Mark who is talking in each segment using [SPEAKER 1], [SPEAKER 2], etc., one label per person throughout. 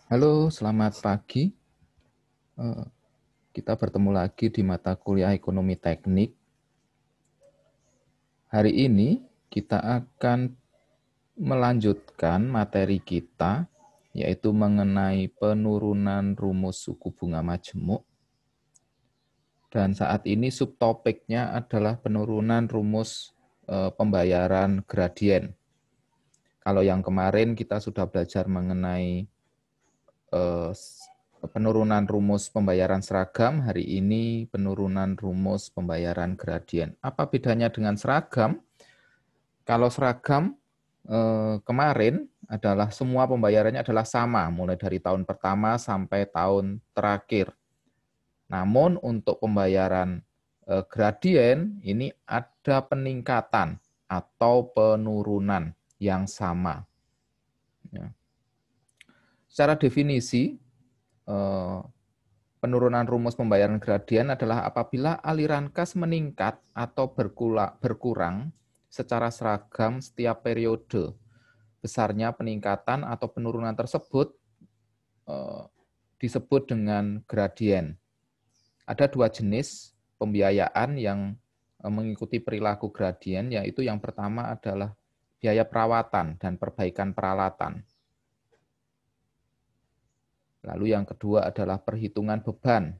[SPEAKER 1] Halo, selamat pagi. Eh, Kita bertemu lagi di mata kuliah Ekonomi Teknik. Hari ini kita akan melanjutkan materi kita, yaitu mengenai penurunan rumus suku bunga majemuk. Dan saat ini subtopiknya adalah penurunan rumus pembayaran gradien. Kalau yang kemarin kita sudah belajar mengenai penurunan rumus pembayaran seragam, hari ini penurunan rumus pembayaran gradien. Apa bedanya dengan seragam? Kalau seragam kemarin adalah semua pembayarannya adalah sama, mulai dari tahun pertama sampai tahun terakhir. Namun untuk pembayaran gradien ini ada peningkatan atau penurunan yang sama. Ya. Secara definisi, penurunan rumus pembayaran gradien adalah apabila aliran kas meningkat atau berkurang secara seragam setiap periode. Besarnya peningkatan atau penurunan tersebut disebut dengan gradien. Ada dua jenis pembiayaan yang mengikuti perilaku gradien, yaitu yang pertama adalah biaya perawatan dan perbaikan peralatan. Lalu yang kedua adalah perhitungan beban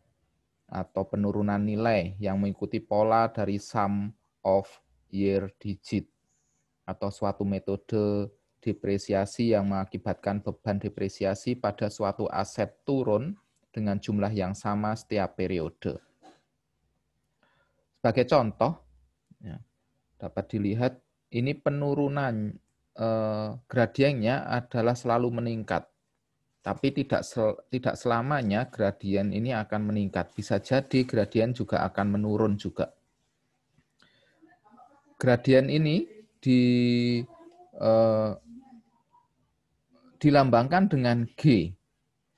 [SPEAKER 1] atau penurunan nilai yang mengikuti pola dari sum of year digit atau suatu metode depresiasi yang mengakibatkan beban depresiasi pada suatu aset turun dengan jumlah yang sama setiap periode. Sebagai contoh, ya, dapat dilihat ini penurunan gradiennya adalah selalu meningkat. Tapi tidak selamanya gradien ini akan meningkat. Bisa jadi gradien juga akan menurun juga. Gradien ini dilambangkan dengan G.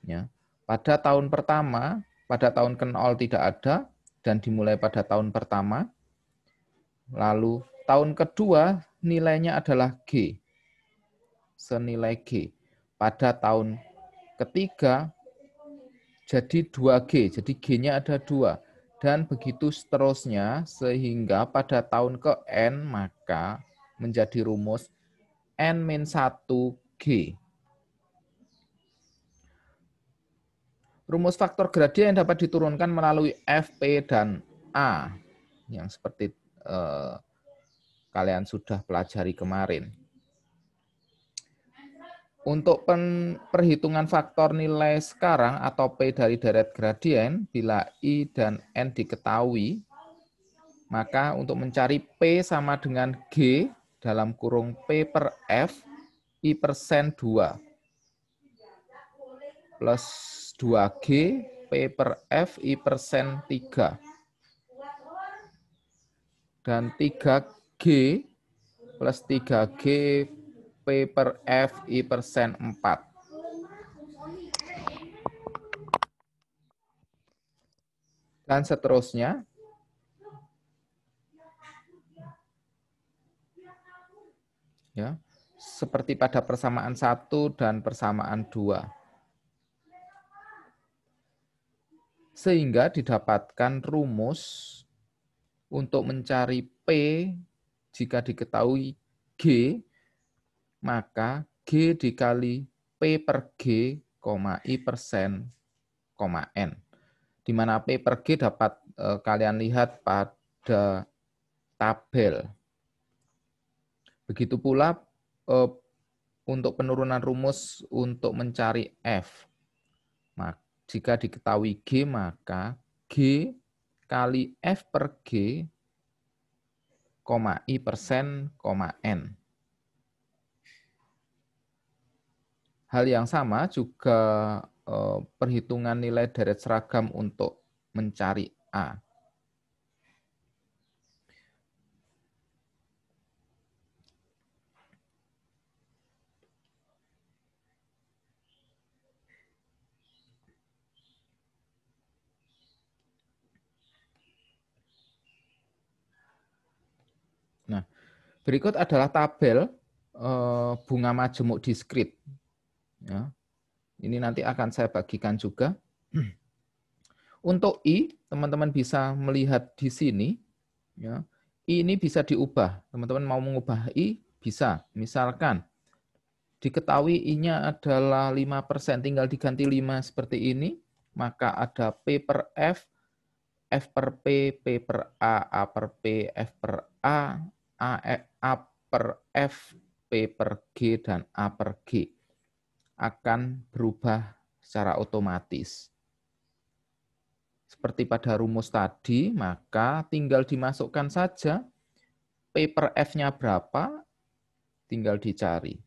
[SPEAKER 1] Ya. Pada tahun pertama, pada tahun ke-0 tidak ada, dan dimulai pada tahun pertama. Lalu tahun kedua nilainya adalah G. Senilai G. Pada tahun ketiga jadi 2G, jadi G-nya ada 2. Dan begitu seterusnya, sehingga pada tahun ke-N maka menjadi rumus N-1G. Rumus faktor gradien yang dapat diturunkan melalui F, P, dan A, yang seperti kalian sudah pelajari kemarin. Untuk perhitungan faktor nilai sekarang atau P dari deret gradien, bila I dan N diketahui, maka untuk mencari P sama dengan G dalam kurung P per F, I persen 2 plus 2G, P per F, I persen 3. Dan 3G plus 3G, P per F, I persen 4. Dan seterusnya. Ya, seperti pada persamaan 1 dan persamaan 2. Sehingga didapatkan rumus untuk mencari P jika diketahui G, maka G dikali P per G, I persen, N. Di mana P per G dapat kalian lihat pada tabel. Begitu pula untuk penurunan rumus untuk mencari F. Jika diketahui G, maka G kali F per G, I persen, N. Hal yang sama juga perhitungan nilai deret seragam untuk mencari A. Nah, berikut adalah tabel bunga majemuk diskrit. Ya. Ini nanti akan saya bagikan juga. Untuk I, teman-teman bisa melihat di sini. Ya, I ini bisa diubah. Teman-teman mau mengubah I, bisa. Misalkan, diketahui I-nya adalah 5%, tinggal diganti 5 seperti ini, maka ada P per F, F per P per A per P, F per A per F, P per G, dan A per G. Akan berubah secara otomatis. Seperti pada rumus tadi, maka tinggal dimasukkan saja P per F-nya berapa, tinggal dicari.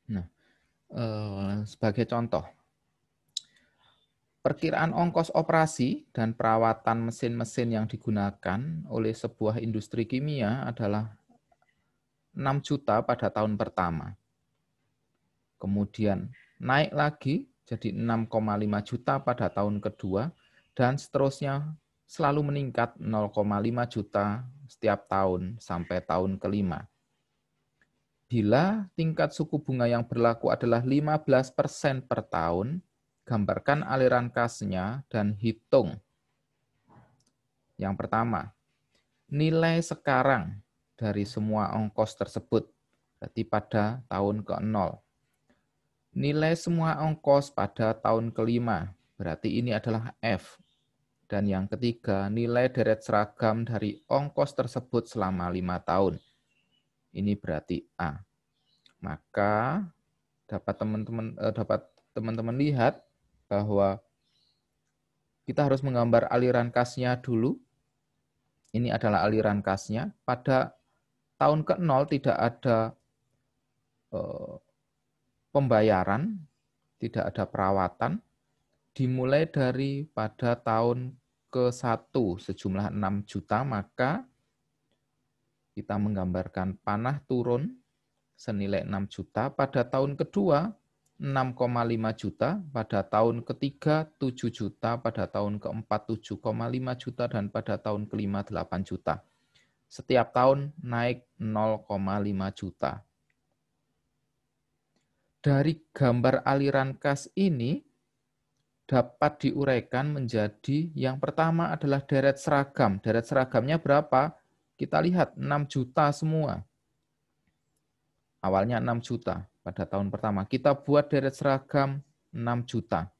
[SPEAKER 1] Nah, sebagai contoh, perkiraan ongkos operasi dan perawatan mesin-mesin yang digunakan oleh sebuah industri kimia adalah 6 juta pada tahun pertama. Kemudian naik lagi jadi 6,5 juta pada tahun kedua, dan seterusnya selalu meningkat 0,5 juta setiap tahun sampai tahun kelima. Bila tingkat suku bunga yang berlaku adalah 15% per tahun, gambarkan aliran kasnya dan hitung. Yang pertama, nilai sekarang dari semua ongkos tersebut, berarti pada tahun ke-0. Nilai semua ongkos pada tahun kelima, berarti ini adalah F. Dan yang ketiga, nilai deret seragam dari ongkos tersebut selama 5 tahun. Ini berarti A. Maka dapat teman-teman lihat bahwa kita harus menggambar aliran kasnya dulu. Ini adalah aliran kasnya. Pada tahun ke-0 tidak ada pembayaran, tidak ada perawatan. Dimulai dari pada tahun ke-1 sejumlah 6 juta, maka kita menggambarkan panah turun senilai 6 juta. Pada tahun kedua, 6,5 juta. Pada tahun ketiga, 7 juta. Pada tahun keempat, 7,5 juta. Dan pada tahun kelima, 8 juta. Setiap tahun naik 0,5 juta. Dari gambar aliran kas ini, dapat diuraikan menjadi yang pertama adalah deret seragam. Deret seragamnya berapa? Kita lihat 6 juta semua. Awalnya 6 juta pada tahun pertama. Kita buat deret seragam 6 juta.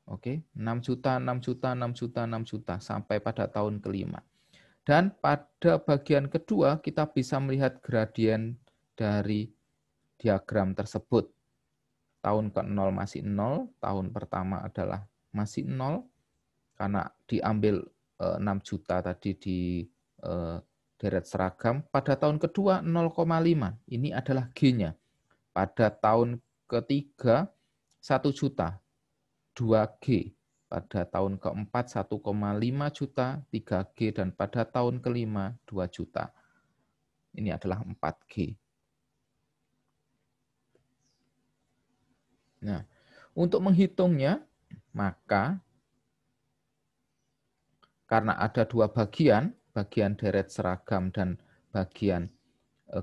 [SPEAKER 1] Oke, 6 juta, 6 juta, 6 juta, 6 juta sampai pada tahun kelima. Dan pada bagian kedua kita bisa melihat gradien dari diagram tersebut. Tahun ke-0 masih 0, tahun pertama adalah masih 0 karena diambil 6 juta tadi di deret seragam. Pada tahun kedua 0,5. Ini adalah G-nya. Pada tahun ketiga 1 juta, 2G. Pada tahun keempat 1,5 juta, 3G. Dan pada tahun kelima 2 juta. Ini adalah 4G. Nah, untuk menghitungnya, maka karena ada dua bagian deret seragam dan bagian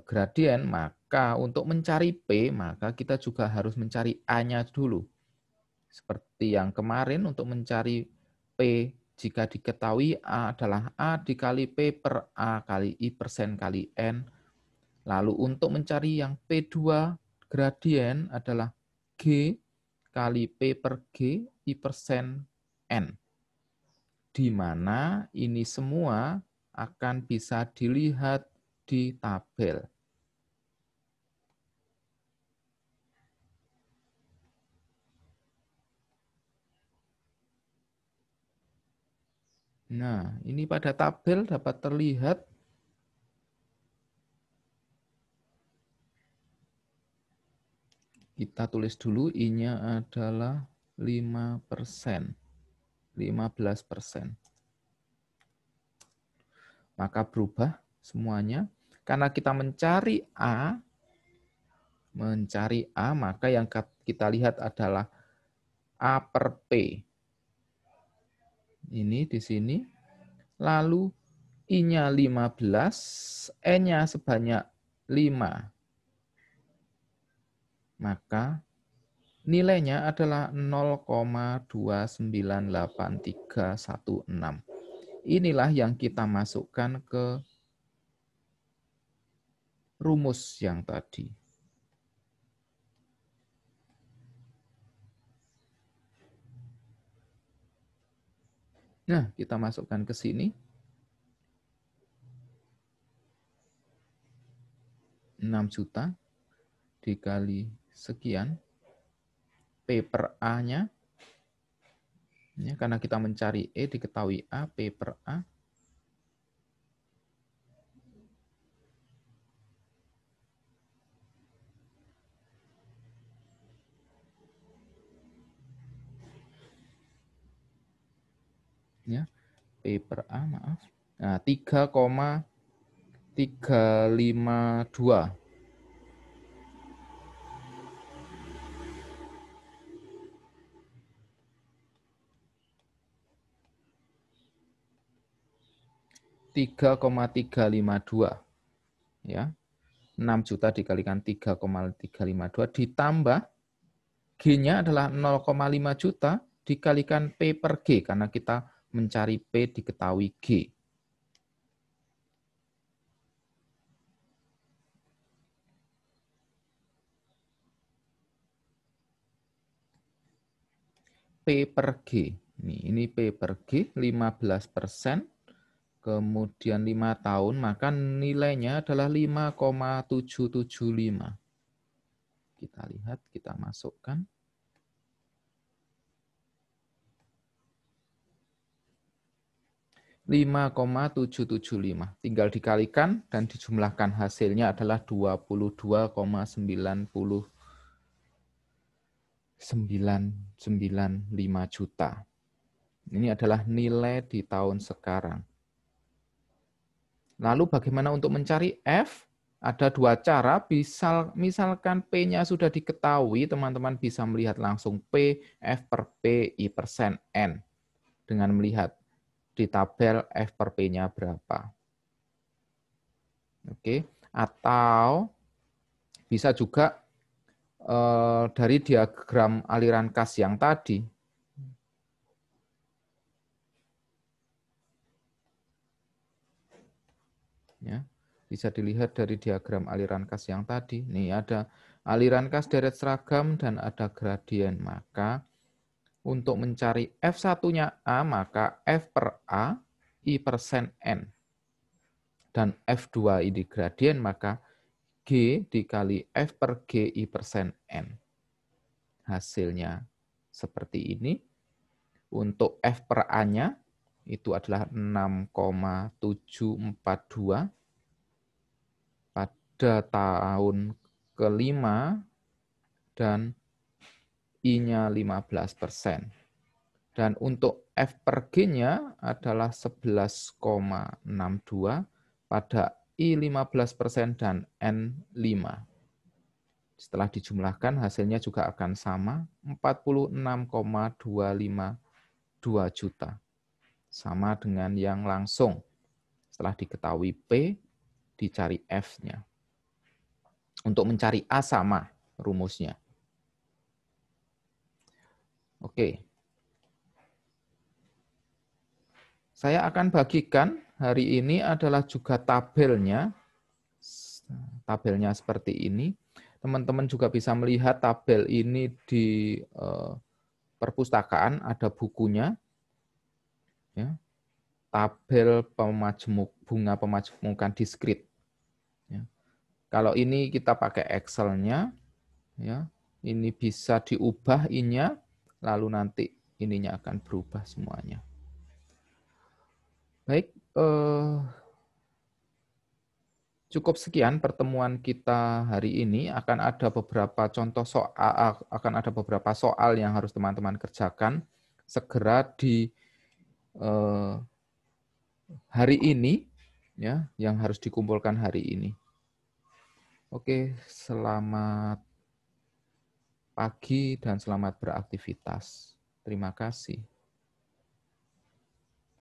[SPEAKER 1] gradien, maka untuk mencari P, maka kita juga harus mencari A-nya dulu. Seperti yang kemarin untuk mencari P, jika diketahui A adalah A dikali P per A kali I persen kali N. Lalu untuk mencari yang P2 gradien adalah G kali P per G I persen N. Di mana ini semua akan bisa dilihat di tabel. Nah, ini pada tabel dapat terlihat kita tulis dulu I-nya adalah 5%, 15%. maka berubah semuanya. Karena kita mencari A, maka yang kita lihat adalah A per P. Ini di sini. Lalu I-nya 15, N-nya sebanyak 5. Maka nilainya adalah 0,298316. Inilah yang kita masukkan ke rumus yang tadi. Nah, kita masukkan ke sini. 6 juta dikali sekian. P per A-nya. Ya, karena kita mencari E, diketahui A, P per A. Ya, P per A, maaf. Nah, 3,352. Ya. 6 juta dikalikan 3,352 ditambah G-nya adalah 0,5 juta dikalikan P per G karena kita mencari P diketahui G. P per G. Ini P per G 15%, kemudian 5 tahun, maka nilainya adalah 5,775. Kita lihat, kita masukkan. (5,775). Tinggal dikalikan dan dijumlahkan, hasilnya adalah 22,995 juta. Ini adalah nilai di tahun sekarang. Lalu bagaimana untuk mencari F? Ada dua cara. Misalkan P-nya sudah diketahui, teman-teman bisa melihat langsung P, F per P, I persen N. Dengan melihat di tabel F per P-nya berapa. Oke, atau bisa juga dari diagram aliran kas yang tadi. Ya, bisa dilihat dari diagram aliran kas yang tadi. Nih ada aliran kas deret seragam dan ada gradien. Maka untuk mencari F1-nya A, maka F per A, I persen N. Dan F2 ini gradien, maka G dikali F per G, I persen N. Hasilnya seperti ini. Untuk F per A-nya, itu adalah 6,742 pada tahun kelima, dan I-nya 15%. Dan untuk F per G-nya adalah 11,62 pada I 15% dan N 5. Setelah dijumlahkan hasilnya juga akan sama, 46,252 juta. Sama dengan yang langsung. Setelah diketahui P, dicari F-nya. Untuk mencari A sama rumusnya. Oke. Saya akan bagikan hari ini adalah juga tabelnya. Tabelnya seperti ini. Teman-teman juga bisa melihat tabel ini di perpustakaan, ada bukunya. Ya. Tabel bunga pemajemukan diskrit. Ya. Kalau ini kita pakai Excel-nya, ya, ini bisa diubah I-nya, lalu nanti ininya akan berubah semuanya. Baik, cukup sekian pertemuan kita hari ini. Akan ada beberapa contoh soal, akan ada beberapa soal yang harus teman-teman kerjakan segera di hari ini. ya yang harus dikumpulkan hari ini. Oke, selamat pagi dan selamat beraktivitas. Terima kasih.